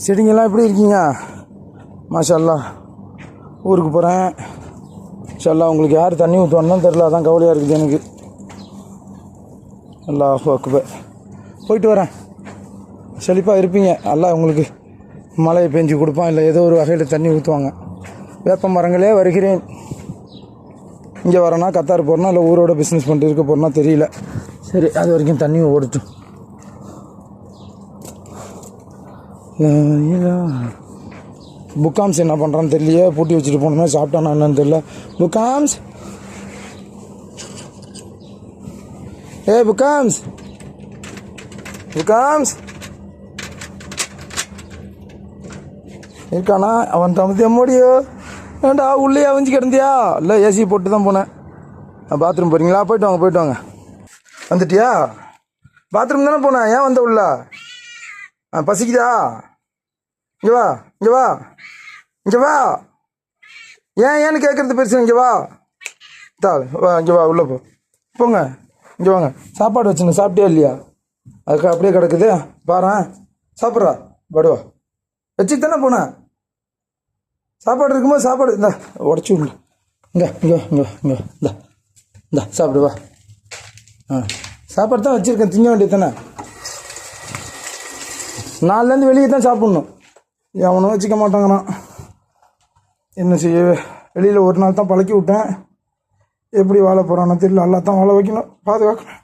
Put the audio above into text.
செடிங்கெல்லாம் எப்படி இருக்கீங்க? மாஷா அல்லாஹ். ஊருக்கு போகிறேன் மாஷா அல்லாஹ். உங்களுக்கு யார் தண்ணி ஊற்றுவான்னு தெரில, அதான் கவலையாக இருக்குது எனக்கு. அல்லாஹ் அக்பர். போயிட்டு வரேன். செழிப்பாக இருப்பீங்க. அல்லாஹ் உங்களுக்கு மழையை பெஞ்சு கொடுப்பான், இல்லை ஏதோ ஒரு வகையில் தண்ணி ஊற்றுவாங்க. வேப்ப மரங்களே வருகிறேன். இங்கே வரேன்னா கத்தார் போகிறேன்னா இல்லை ஊரோட பிஸ்னஸ் பண்ணிட்டு இருக்க போகிறேன்னா தெரியல. சரி, அது வரைக்கும் தண்ணி ஓடட்டும். புக்காம்ஸ் என்ன பண்ணுறான்னு தெரியலையே. பூட்டி வச்சுட்டு போனோமே, சாப்பிட்டானா என்னன்னு தெரியல. புக்காம்ஸ், ஏ புக்காம்ஸ், புக்காம்ஸ் இருக்கானா? அவன் தம்பி அம்மோடியோ ஏன்டா உள்ளே அவிஞ்சு கிடந்தியா? இல்லை, ஏசி போட்டு தான் போனேன். பாத்ரூம் போகிறீங்களா? போய்ட்டு வாங்க, போய்ட்டு வாங்க. வந்துட்டியா? பாத்ரூம் தானே போனேன், ஏன் வந்த உள்ள? பசிக்குதா? இங்கே வா, இங்கே வா, இங்கே வா. ஏன்னு கேட்குறது பெருசு. இங்கே வா, வா, இங்கே வா, உள்ளே போங்க. இங்கே வாங்க. சாப்பாடு வச்சுங்க, சாப்பிட்டியா இல்லையா? அதுக்கு அப்படியே கிடக்குது பாரு. சாப்பிட்றா, படுவா. வச்சுட்டு தானே போனேன். சாப்பாடு இருக்கும்போது சாப்பாடு இந்தா உடச்சி விடு. இங்கே இங்கே இங்கே இங்கே இந்தா இந்தா சாப்பிடு வா. சாப்பாடு தான் வச்சுருக்கேன், திங்க வேண்டியது தானே. நாலுலேருந்து வெளியே தான் சாப்பிட்ணும். எவனும் வச்சுக்க மாட்டாங்கண்ணா. என்ன செய்ய, வெளியில் ஒரு நாள் தான் பழக்கி விட்டேன். எப்படி வாழ போகிறான்னு தெரியல. நல்லா தான் வாழ வைக்கணும், பாதுகாக்கணும்.